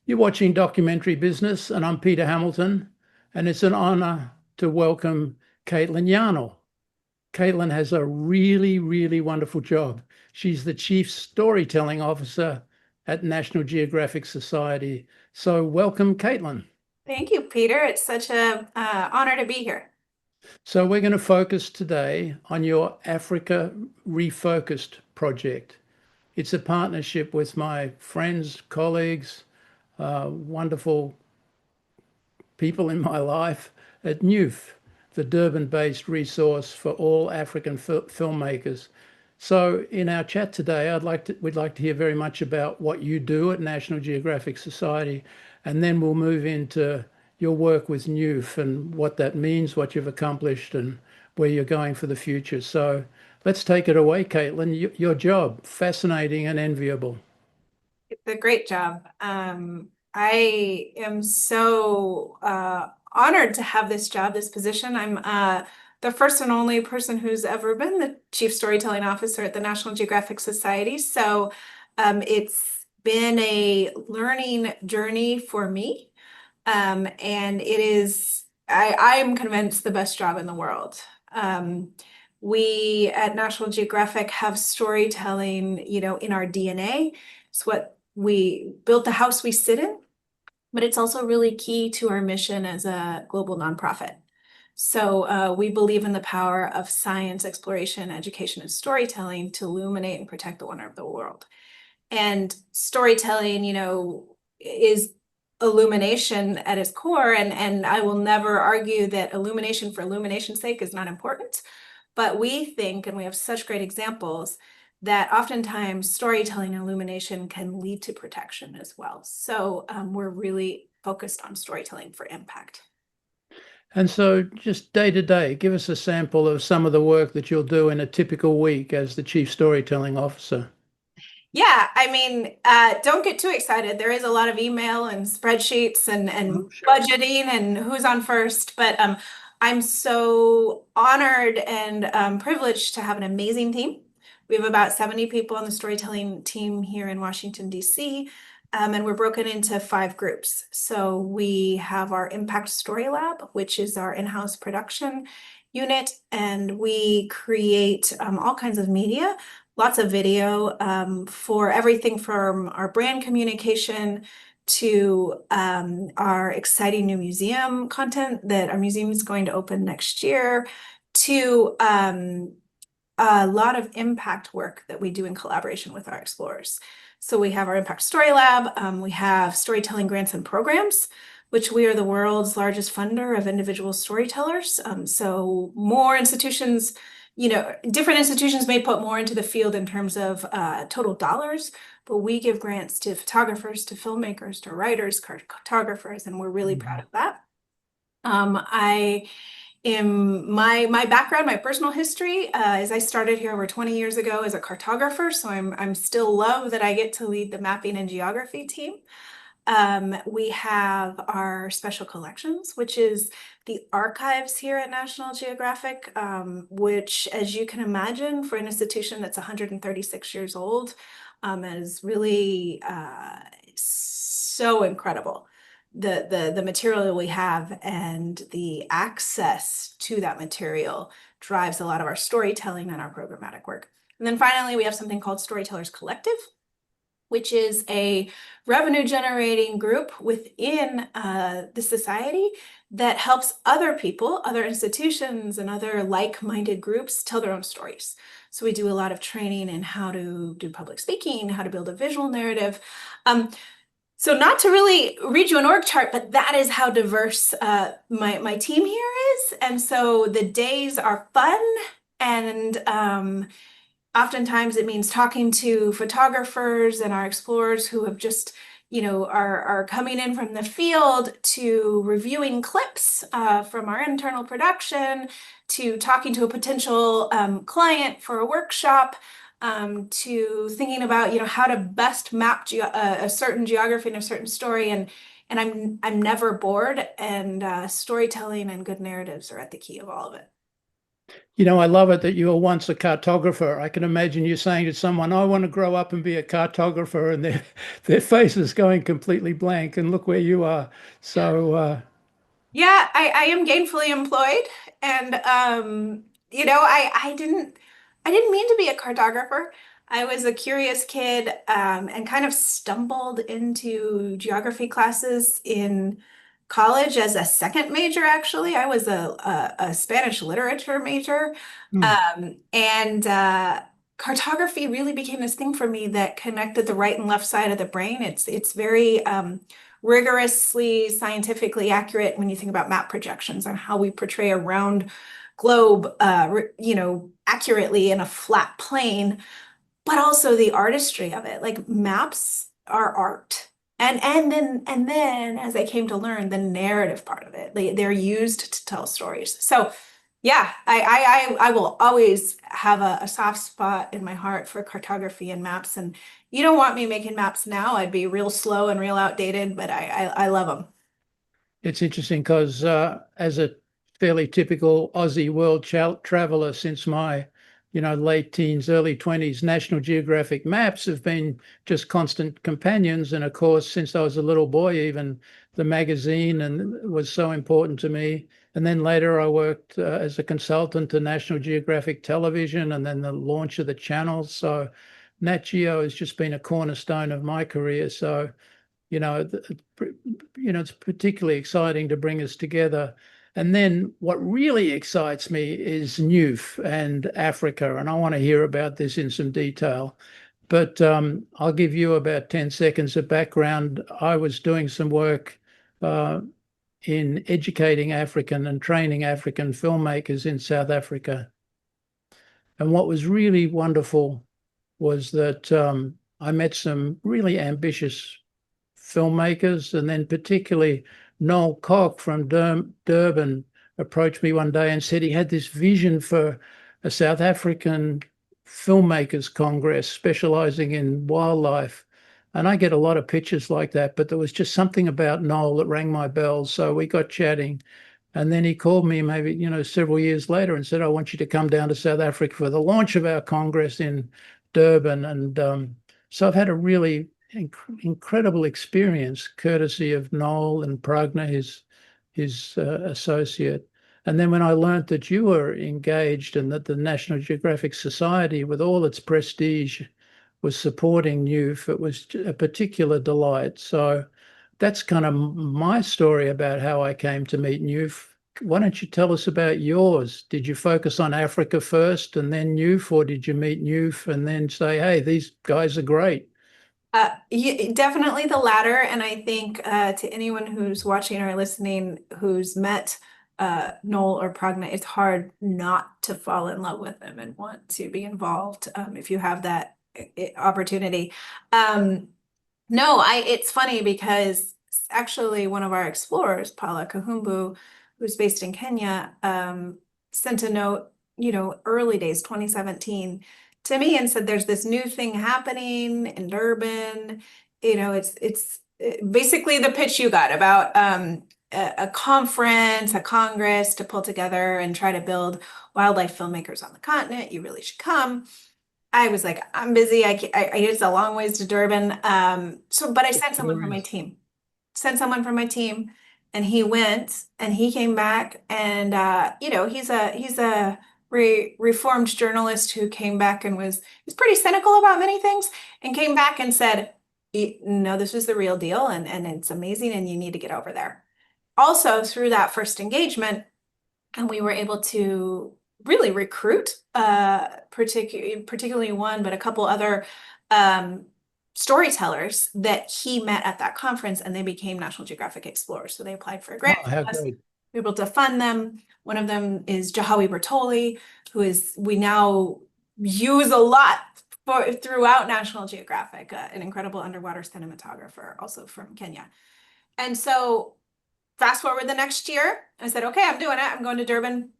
You're watching Documentary Business, and I'm Peter Hamilton, and it's an honor to welcome Kaitlin Yarnall. Kaitlin has a really, really wonderful job. She's the Chief Storytelling Officer at National Geographic Society. So welcome, Kaitlin. Thank you, Peter. It's such a honor to be here. So we're going to focus today on your Africa Refocused project. It's a partnership with my friends, colleagues, wonderful people in my life at NUF, the Durban-based resource for all African filmmakers. So in our chat today, we'd like to hear very much about what you do at National Geographic Society, and then we'll move into your work with NUF and what that means, what you've accomplished, and where you're going for the future. So let's take it away, Kaitlin. Your job, fascinating and enviable. It's a great job. I am so honored to have this job, this position. I'm the first and only person who's ever been the Chief Storytelling Officer at the National Geographic Society. So it's been a learning journey for me. And it is, I'm convinced, the best job in the world. We at National Geographic have storytelling, in our DNA. It's what we built the house we sit in, but it's also really key to our mission as a global nonprofit. So we believe in the power of science, exploration, education, and storytelling to illuminate and protect the wonder of the world. And storytelling, is illumination at its core. And I will never argue that illumination for illumination's sake is not important. But we think, and we have such great examples, that oftentimes storytelling and illumination can lead to protection as well. So we're really focused on storytelling for impact. And so, just day to day, give us a sample of some of the work that you'll do in a typical week as the Chief Storytelling Officer. Yeah, I mean, don't get too excited. There is a lot of email and spreadsheets and Oh, sure. budgeting and who's on first, but I'm so honored and privileged to have an amazing team. We have about 70 people on the storytelling team here in Washington, D.C., and we're broken into 5 groups. So we have our Impact Story Lab, which is our in-house production unit, and we create all kinds of media, lots of video, for everything from our brand communication to our exciting new museum content that our museum is going to open next year, to a lot of impact work that we do in collaboration with our explorers. So we have our Impact Story Lab, we have storytelling grants and programs, which we are the world's largest funder of individual storytellers. So more institutions, different institutions may put more into the field in terms of total dollars, but we give grants to photographers, to filmmakers, to writers, cartographers, and we're really proud Mhm. of that. I am my background, my personal history, is I started here over 20 years ago as a cartographer, so I'm still love that I get to lead the mapping and geography team. We have our special collections, which is the archives here at National Geographic, which, as you can imagine, for an institution that's 136 years old, is really so incredible. The material that we have and the access to that material drives a lot of our storytelling and our programmatic work. And then finally, we have something called Storytellers Collective, which is a revenue generating group within the society that helps other people, other institutions, and other like-minded groups tell their own stories. So we do a lot of training in how to do public speaking, how to build a visual narrative. So not to really read you an org chart, but that is how diverse my team here is. And so the days are fun, and oftentimes it means talking to photographers and our explorers who have just, are coming in from the field, to reviewing clips from our internal production, to talking to a potential client for a workshop, to thinking about, how to best map a certain geography and a certain story. And I'm never bored, and storytelling and good narratives are at the key of all of it. I love it that you were once a cartographer. I can imagine you saying to someone, I want to grow up and be a cartographer, and their face is going completely blank, and look where you are. So, Yeah, I am gainfully employed, and I didn't mean to be a cartographer. I was a curious kid, and kind of stumbled into geography classes in college as a second major, actually. I was a Spanish literature major, hmm, and cartography really became this thing for me that connected the right and left side of the brain. It's very rigorously scientifically accurate when you think about map projections and how we portray a round globe, accurately in a flat plane, but also the artistry of it. Like maps are art. And then as I came to learn the narrative part of it, they're used to tell stories. So yeah, I will always have a soft spot in my heart for cartography and maps. And you don't want me making maps now. I'd be real slow and real outdated, but I love them. it's interesting because as a fairly typical Aussie world traveler since my, late teens, early 20s, National Geographic maps have been just constant companions. And of course, since I was a little boy, even the magazine and was so important to me. And then later I worked as a consultant to National Geographic Television and then the launch of the channels. So Nat Geo has just been a cornerstone of my career. So you know, it's particularly exciting to bring us together. And then what really excites me is Newf and Africa, and I want to hear about this in some detail. But I'll give you about 10 seconds of background. I was doing some work uh, in educating African and training African filmmakers in South Africa. And what was really wonderful was that I met some really ambitious filmmakers, and then particularly Noel Koch from Durban approached me one day and said he had this vision for a South African filmmakers congress specializing in wildlife. And I get a lot of pictures like that, but there was just something about Noel that rang my bells. So we got chatting. And then he called me maybe, several years later and said, I want you to come down to South Africa for the launch of our Congress in Durban. And so I've had a really incredible experience, courtesy of Noel and Pragna, his associate. And then when I learned that you were engaged and that the National Geographic Society, with all its prestige, was supporting Newf, it was a particular delight. So that's kind of my story about how I came to meet Newf. Why don't you tell us about yours? Did you focus on Africa first and then Newf, or did you meet Newf and then say, hey, these guys are great? Definitely the latter. And I think to anyone who's watching or listening who's met Noel or Pragna, it's hard not to fall in love with them and want to be involved if you have that opportunity. Um, no, it's funny because actually one of our explorers, Paula Kahumbu, who's based in Kenya, sent a note, early days, 2017, to me and said, there's this new thing happening in Durban. It's basically the pitch you got about a conference, a congress to pull together and try to build wildlife filmmakers on the continent. You really should come. I was like, I'm busy. It's a long ways to Durban. But I sent someone from my team, and he went and he came back and, he's a reformed journalist who came back and he's pretty cynical about many things and came back and said, no, this is the real deal. And it's amazing. And you need to get over there. Also through that first engagement, and we were able to really recruit particularly one, but a couple other storytellers that he met at that conference, and they became National Geographic Explorers. So they applied for a grant Oh, from how us. great. We were able to fund them. One of them is Jahawi Bertoli, we now use a lot throughout National Geographic, an incredible underwater cinematographer, also from Kenya. And so fast forward the next year, I said, okay, I'm doing it. I'm going to Durban.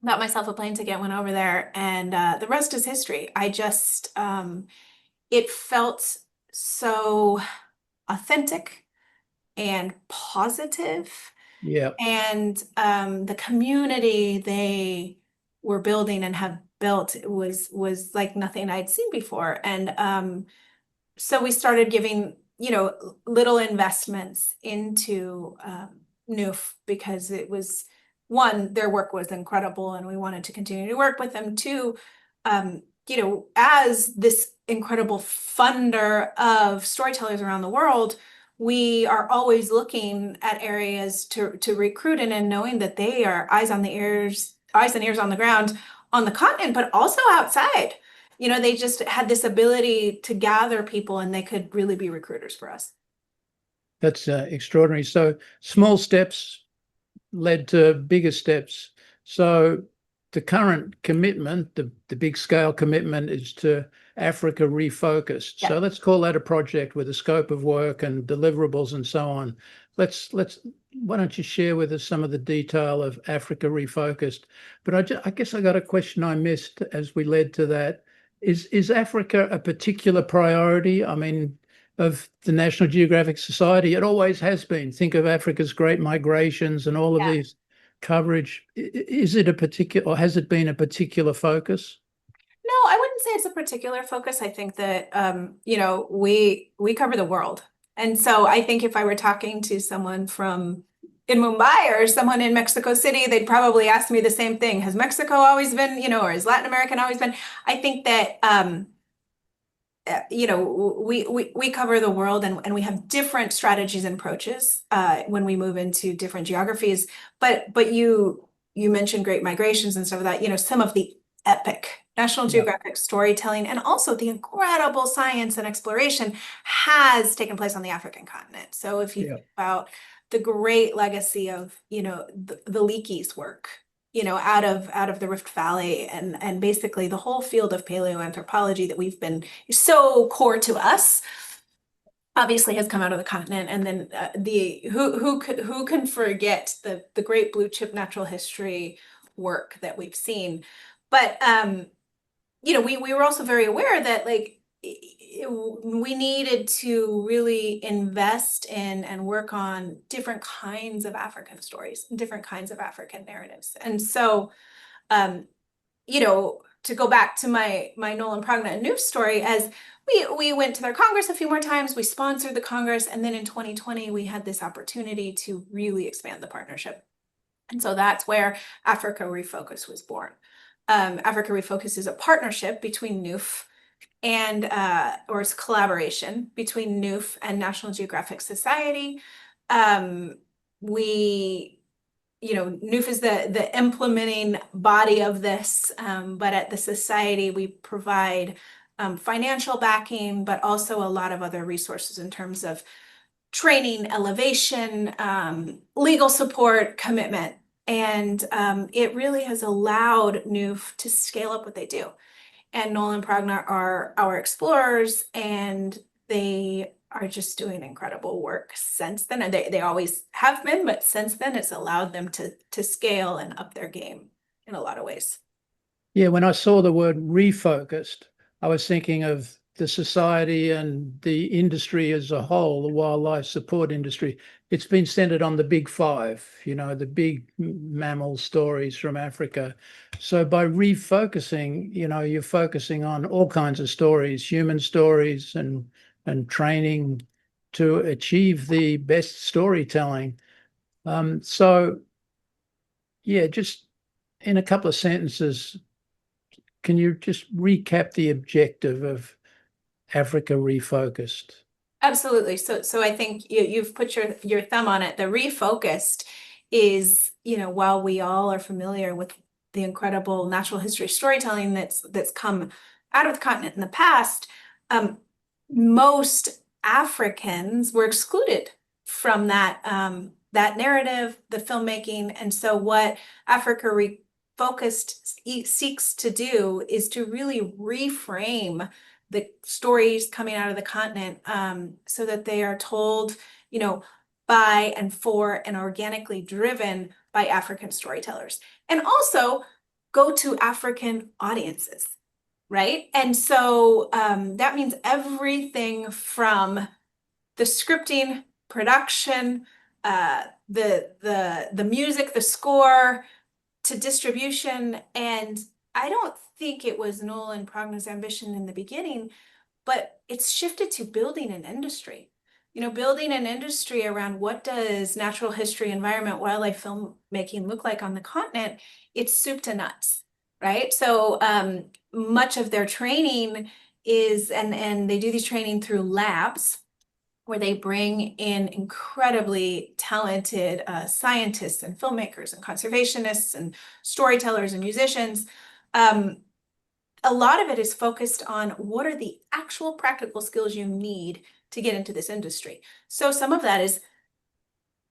Got myself a plane ticket, went over there, and the rest is history. It felt so authentic and positive. Yeah. And the community, they we're building and have built was like nothing I'd seen before. And so we started giving, little investments into NUF because it was, one, their work was incredible and we wanted to continue to work with them. Two, as this incredible funder of storytellers around the world, we are always looking at areas to recruit in, and knowing that they are eyes and ears on the ground on the continent, but also outside. They just had this ability to gather people, and they could really be recruiters for us. That's extraordinary. So small steps led to bigger steps. So the current commitment, the big scale commitment, is to Africa Refocused. Yeah. So let's call that a project with a scope of work and deliverables and so on. Why don't you share with us some of the detail of Africa Refocused? But I guess I got a question I missed as we led to that. Is Africa a particular priority? I mean, of the National Geographic Society, it always has been. Think of Africa's great migrations and all of these coverage. Is it a particular, or has it been a particular focus? No, I wouldn't say it's a particular focus. I think that we cover the world. And so I think if I were talking to someone from in Mumbai or someone in Mexico City, they'd probably ask me the same thing. Has Mexico always been, or has Latin American always been? I think that we cover the world, and we have different strategies and approaches when we move into different geographies. But you mentioned great migrations and stuff like that. Some of the epic National Geographic storytelling and also the incredible science and exploration has taken place on the African continent. So if you think about the great legacy of the Leakey's work, out of the Rift Valley, and basically the whole field of paleoanthropology that we've been so core to us, obviously has come out of the continent. And then who can forget the great blue chip natural history work that we've seen. But we were also very aware that we needed to to invest in and work on different kinds of African stories and different kinds of African narratives. And so, to go back to my Nolan Pragna and Noof story, as we went to their Congress a few more times, we sponsored the Congress, and then in 2020, we had this opportunity to really expand the partnership. And so that's where Africa Refocus was born. Africa Refocus is a partnership between Noof and or it's a collaboration between Noof and National Geographic Society. Noof is the implementing body of this, but at the society we provide financial backing, but also a lot of other resources in terms of training, elevation, legal support, commitment. And it really has allowed Noof to scale up what they do. And Nolan Pragna are our explorers, and they are just doing incredible work since then. And they always have been, but since then it's allowed them to scale and up their game in a lot of ways. Yeah, when I saw the word refocused, I was thinking of the society and the industry as a whole, the wildlife support industry. It's been centered on the big five, the big mammal stories from Africa. So by refocusing, you're focusing on all kinds of stories, human stories and training to achieve the best storytelling. So yeah, just in a couple of sentences, can you just recap the objective of Africa Refocused? Absolutely. So I think you've put your thumb on it. The refocused is, while we all are familiar with the incredible natural history storytelling that's come out of the continent in the past, most Africans were excluded from that narrative, the filmmaking. And so what Africa Refocused seeks to do is to really reframe the stories coming out of the continent, so that they are told, by and for and organically driven by African storytellers, and also go to African audiences, right? And so that means everything from the scripting, production, the music, the score, to distribution. And I don't think it was Noel and Pragna's ambition in the beginning, but it's shifted to building an industry. Building an industry around what does natural history, environment, wildlife filmmaking look like on the continent. It's soup to nuts, right? So much of their training is, and they do these training through labs where they bring in incredibly talented scientists and filmmakers and conservationists and storytellers and musicians. A lot of it is focused on what are the actual practical skills you need to get into this industry. So some of that is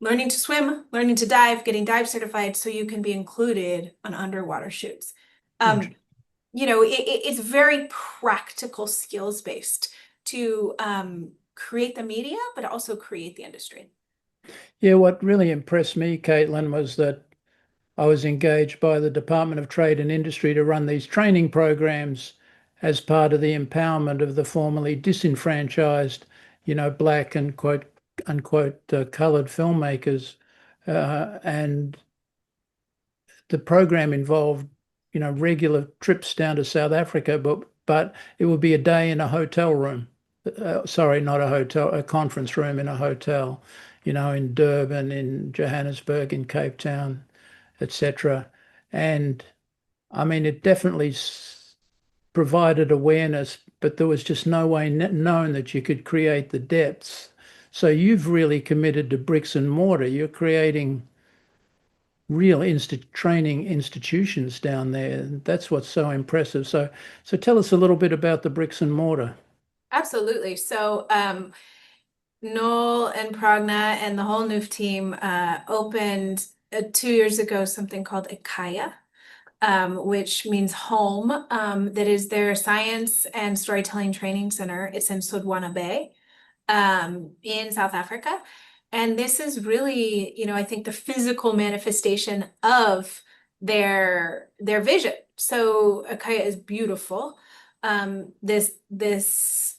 learning to swim, learning to dive, getting dive certified so you can be included on underwater shoots. It's very practical skills based to create the media, but also create the industry. Yeah, what really impressed me, Kaitlin, was that I was engaged by the Department of Trade and Industry to run these training programs as part of the empowerment of the formerly disenfranchised, black and quote unquote colored filmmakers. And the program involved, regular trips down to South Africa, but it would be a day in a hotel room. Sorry, not a hotel, a conference room in a hotel, in Durban, in Johannesburg, in Cape Town, etc. And I mean, it definitely provided awareness, but there was just no way known that you could create the depths. So you've really committed to bricks and mortar. You're creating real training institutions down there. That's what's so impressive. So tell us a little bit about the bricks and mortar. Absolutely. So Noel and Pragna and the whole NUF team opened 2 years ago something called Ikaya, which means home. That is their science and storytelling training center. It's in Sodwana Bay in South Africa. And this is really, I think the physical manifestation of their vision. So Akaya is beautiful. This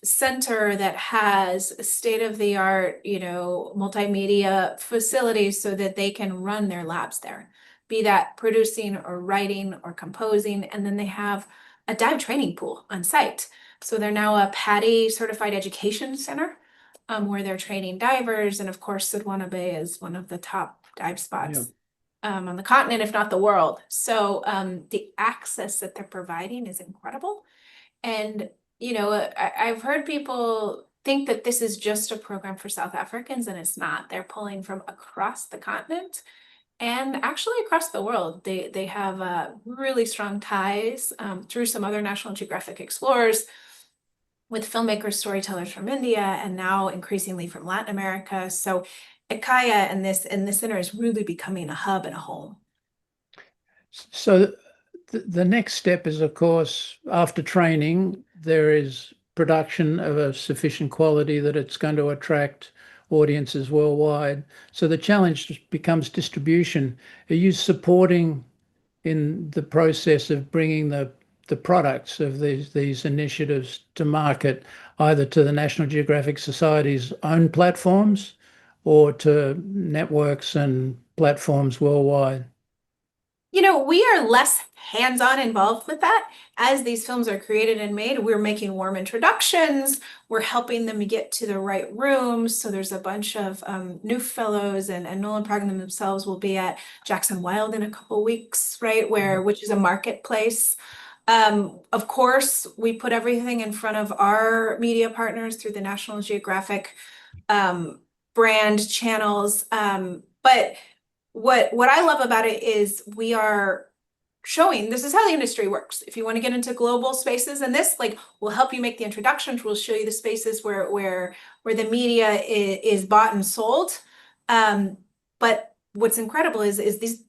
center that has state-of-the-art, multimedia facilities so that they can run their labs there, be that producing or writing or composing. And then they have a dive training pool on site. So they're now a PADI certified education center where they're training divers. And of course, Sodwana Bay is one of the top dive spots on the continent, if not the world. So the access that they're providing is incredible. And, I've heard people think that this is just a program for South Africans, and it's not. They're pulling from across the continent and actually across the world. They have really strong ties through some other National Geographic explorers with filmmakers, storytellers from India, and now increasingly from Latin America. So Ikaya and this center is really becoming a hub and a home. So the next step is, of course, after training, there is production of a sufficient quality that it's going to attract audiences worldwide. So the challenge becomes distribution. Are you supporting in the process of bringing the products of these initiatives to market, either to the National Geographic Society's own platforms or to networks and platforms worldwide? We are less hands-on involved with that. As these films are created and made, we're making warm introductions. We're helping them get to the right rooms. So there's a bunch of new fellows, and Noel and Pragna themselves will be at Jackson Wild in a couple weeks, right? Which is a marketplace. Of course, we put everything in front of our media partners through the National Geographic brand channels. But what I love about it is we are showing this is how the industry works. If you want to get into global spaces, and this will help you make the introductions, we'll show you the spaces where the media is bought and sold. But what's incredible is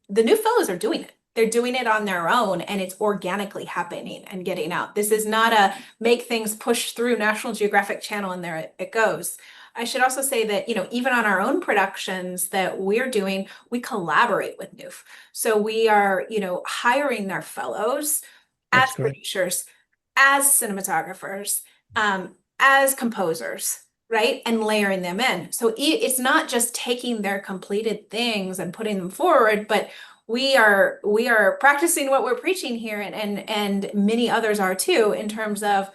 the new fellows are doing it. They're doing it on their own, and it's organically happening and getting out. This is not a make things push through National Geographic Channel and there it goes. I should also say that, even on our own productions that we're doing, we collaborate with NUF. So we are, hiring their fellows as producers, as cinematographers, as composers, right? And layering them in. So it's not just taking their completed things and putting them forward, but we are practicing what we're preaching here, and many others are too, in terms of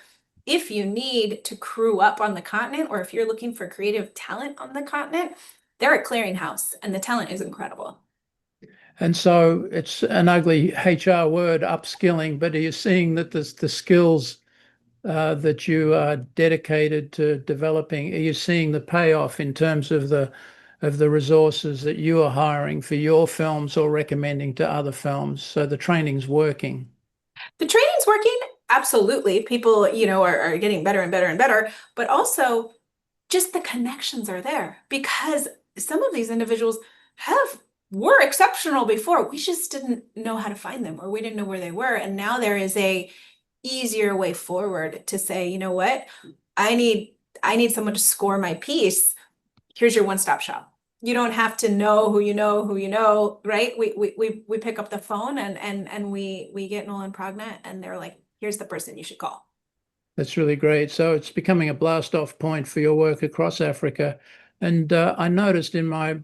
if you need to crew up on the continent, or if you're looking for creative talent on the continent, they're a clearinghouse, and the talent is incredible. And so it's an ugly HR word, upskilling, but are you seeing that the skills that you are dedicated to developing, are you seeing the payoff in terms of the resources that you are hiring for your films or recommending to other films? So the training's working. The training's working, absolutely. People, are getting better and better and better, but also just the connections are there because some of these individuals were exceptional before. We just didn't know how to find them, or we didn't know where they were. And now there is a easier way forward to say, you know what? I need someone to score my piece. Here's your one-stop shop. You don't have to know who you know, right? We pick up the phone and we get Nolan Prognett, and they're like, here's the person you should call. That's really great. So it's becoming a blast off point for your work across Africa. And I noticed in my,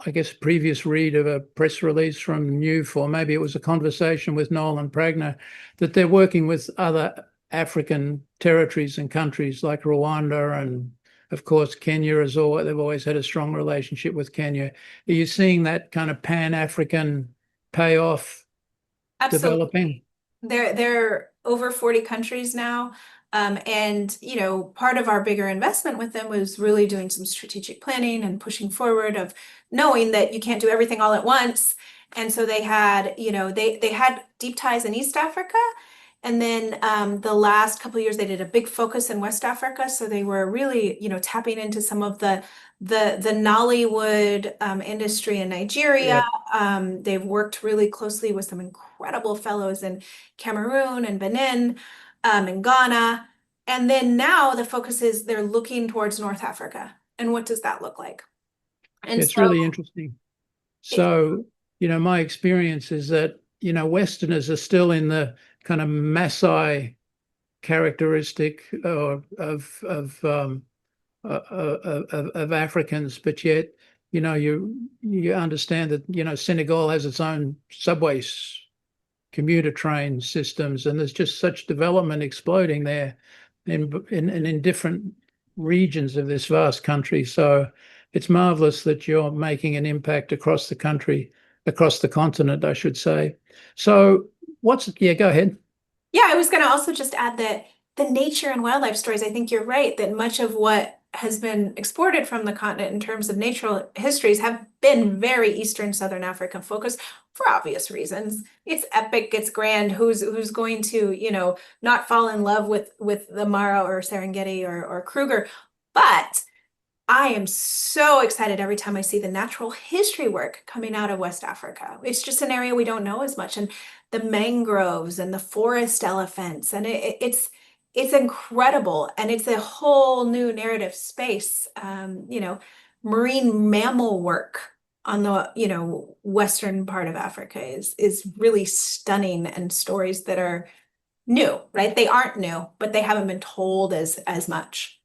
I guess, previous read of a press release from Newf, or maybe it was a conversation with Nolan Pragner, that they're working with other African territories and countries like Rwanda, and of course Kenya as well. They've always had a strong relationship with Kenya. Are you seeing that kind of Pan-African payoff Absolutely. developing? They're over 40 countries now. And part of our bigger investment with them was really doing some strategic planning and pushing forward of knowing that you can't do everything all at once. And so they had, they had deep ties in East Africa. And then the last couple of years, they did a big focus in West Africa. So they were really, tapping into some of the Nollywood industry in Nigeria. Yeah, They've worked really closely with some incredible fellows in Cameroon and Benin, and Ghana. And then now the focus is they're looking towards North Africa. And what does that look like? And it's so really interesting. it, So, my experience is that, Westerners are still in the kind of Maasai characteristic of Africans, but yet, you understand that, Senegal has its own subways, commuter train systems, and there's just such development exploding there in different regions of this vast country. So it's marvelous that you're making an impact across the country, across the continent, I should say. So yeah, go ahead. Yeah, I was going to also just add that the nature and wildlife stories, I think you're right, that much of what has been exported from the continent in terms of natural histories have been very Eastern Southern African focused for obvious reasons. It's epic, it's grand. Who's going to, not fall in love with the Mara or Serengeti or Kruger? But I am so excited every time I see the natural history work coming out of West Africa. It's just an area we don't know as much, and the mangroves and the forest elephants, and it's incredible, and it's a whole new narrative space. Marine mammal work on the western part of Africa is really stunning, and stories that are new, right? They aren't new, but they haven't been told as much.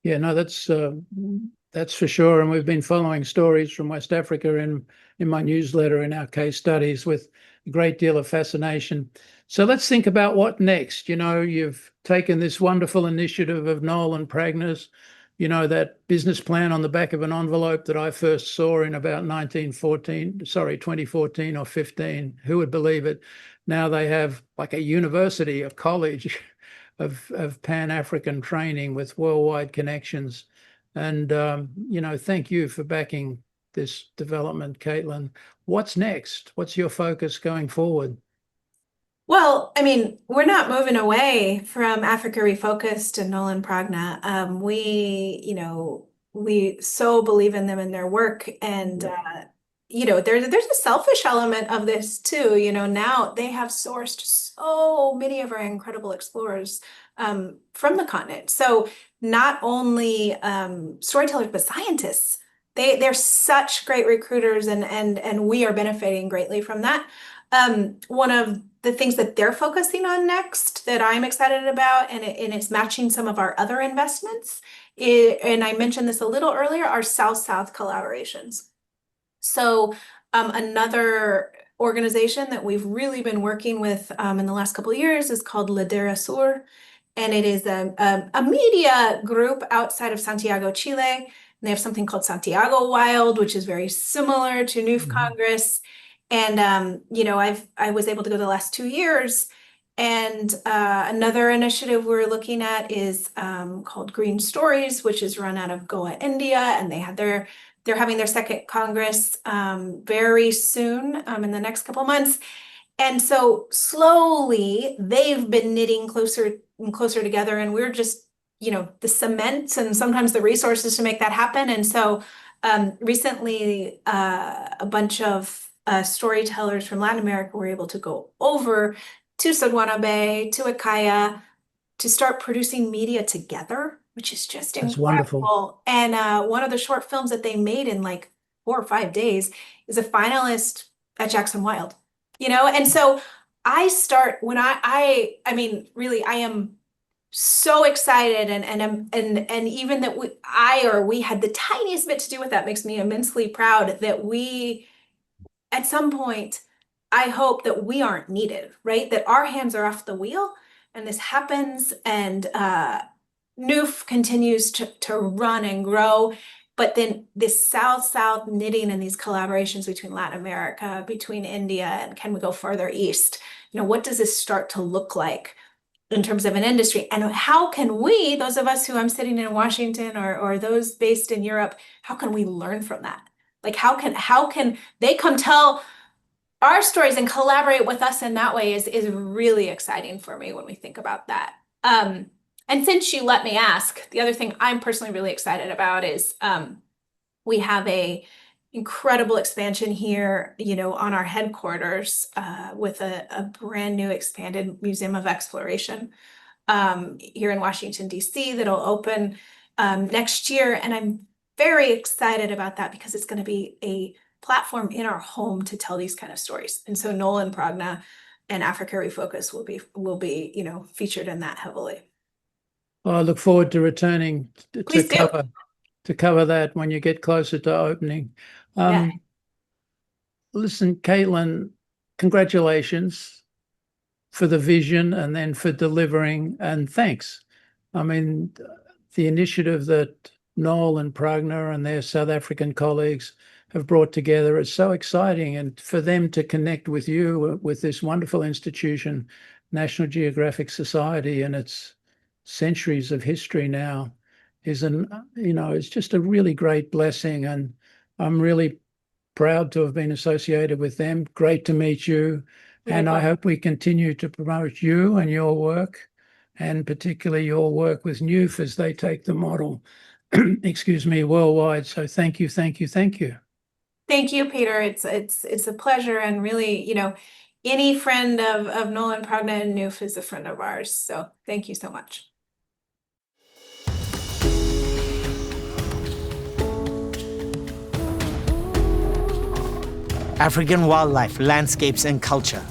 Yeah, no, that's for sure. And we've been following stories from West Africa in my newsletter, in our case studies, with a great deal of fascination. So let's think about what next. You've taken this wonderful initiative of Nolan Pragner's, that business plan on the back of an envelope that I first saw in about 2014 or 15. Who would believe it? Now they have like a university, a college of Pan-African training with worldwide connections. And, thank you for backing this development, Kaitlin. What's next? What's your focus going forward? Well, I mean, we're not moving away from Africa Refocused and Nolan Pragna. We so believe in them and their work, and there's a selfish element of this too. Now they have sourced so many of our incredible explorers from the continent. So not only storytellers, but scientists. They're such great recruiters, and we are benefiting greatly from that. One of the things that they're focusing on next that I'm excited about, and it's matching some of our other investments, and I mentioned this a little earlier, are South-South collaborations. So Another organization that we've really been working with in the last couple of years is called Ladera Sur, and it is a media group outside of Santiago, Chile. And they have something called Santiago Wild, which is very similar to NUF Congress. And I was able to go the last 2 years. And another initiative we're looking at is called Green Stories, which is run out of Goa, India, and they're having their second Congress very soon in the next couple months. And so slowly they've been knitting closer and closer together, and we're just, the cement and sometimes the resources to make that happen. And so recently a bunch of storytellers from Latin America were able to go over to Sodwana Bay, to Akaya, to start producing media together, which is just That's incredible. wonderful. And one of the short films that they made in like 4 or 5 days is a finalist at Jackson Wild, and so I start when I mean, really, I am so excited, and even that we had the tiniest bit to do with that makes me immensely proud that we, at some point, I hope that we aren't needed, right? That our hands are off the wheel and this happens, and NUF continues to run and grow. But then this South-South knitting and these collaborations between Latin America, between India, and can we go further east? What does this start to look like in terms of an industry? And how can we, those of us who I'm sitting in Washington or those based in Europe, how can we learn from that? Like how can they come tell our stories and collaborate with us in that way is really exciting for me when we think about that. And since you let me ask, the other thing I'm personally really excited about is we have a incredible expansion here, on our headquarters with a brand new expanded Museum of Exploration here in Washington, D.C. that'll open next year. And I'm very excited about that because it's going to be a platform in our home to tell these kind of stories. And so Noel and Pragna and Africa Refocus will be featured in that heavily. Well, I look forward to returning to cover that when you get closer to opening. Listen, Kaitlin, congratulations for the vision and then for delivering, and thanks. I mean, the initiative that Noel and Pragna and their South African colleagues have brought together is so exciting, and for them to connect with you, with this wonderful institution, National Geographic Society, and its centuries of history now, is it's just a really great blessing, and I'm really proud to have been associated with them. Great to meet you, and I hope we continue to promote you and your work, and particularly your work with NUF as they take the model, worldwide. So thank you, thank you, thank you. Thank you, Peter. It's a pleasure, and really, any friend of Noel and Pragna and NUF is a friend of ours. So thank you so much. African wildlife, landscapes, and culture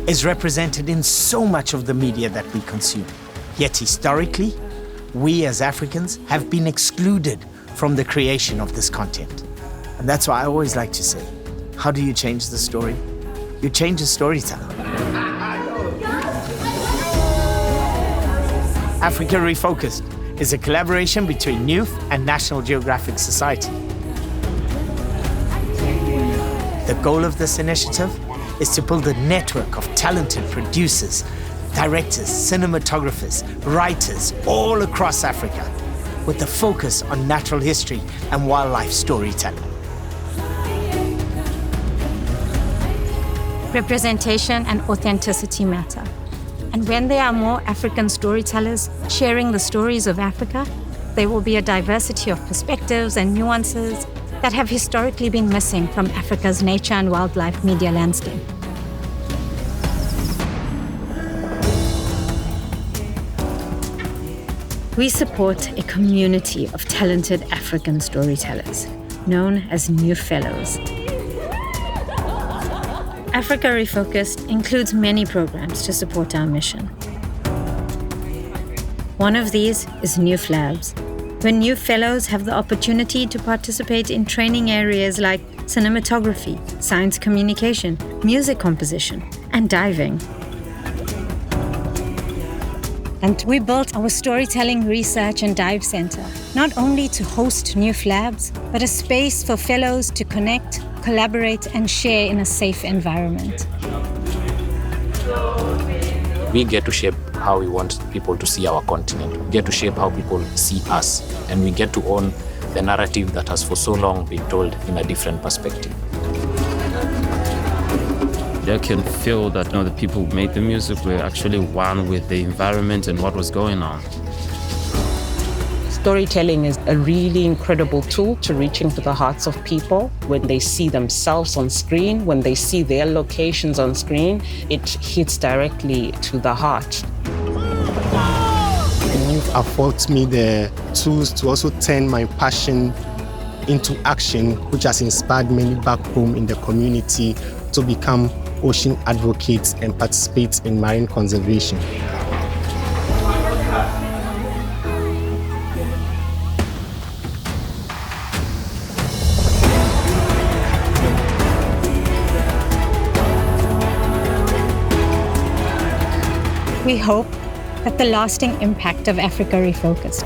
is represented in so much of the media that we consume. Yet historically, we as Africans have been excluded from the creation of this content. And that's why I always like to say, how do you change the story? You change the storyteller. Africa Refocused is a collaboration between NUF and National Geographic Society. The goal of this initiative is to build a network of talented producers, directors, cinematographers, writers all across Africa, with a focus on natural history and wildlife storytelling. Representation and authenticity matter. And when there are more African storytellers sharing the stories of Africa, there will be a diversity of perspectives and nuances that have historically been missing from Africa's nature and wildlife media landscape. We support a community of talented African storytellers, known as NUF Fellows. Africa Refocused includes many programs to support our mission. One of these is NUF Labs, where new fellows have the opportunity to participate in training areas like cinematography, science communication, music composition, and diving. And we built our Storytelling Research and Dive Center, not only to host new FLABs, but a space for fellows to connect, collaborate, and share in a safe environment. We get to shape how we want people to see our continent. We get to shape how people see us. And we get to own the narrative that has for so long been told in a different perspective. They can feel that the people who made the music were actually one with the environment and what was going on. Storytelling is a really incredible tool to reach into the hearts of people. When they see themselves on screen, when they see their locations on screen, it hits directly to the heart. You've afforded me the tools to also turn my passion into action, which has inspired many back home in the community to become ocean advocates and participate in marine conservation. We hope that the lasting impact of Africa Refocused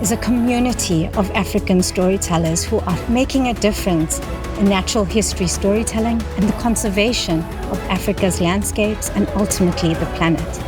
is a community of African storytellers who are making a difference in natural history storytelling and the conservation of Africa's landscapes and ultimately the planet.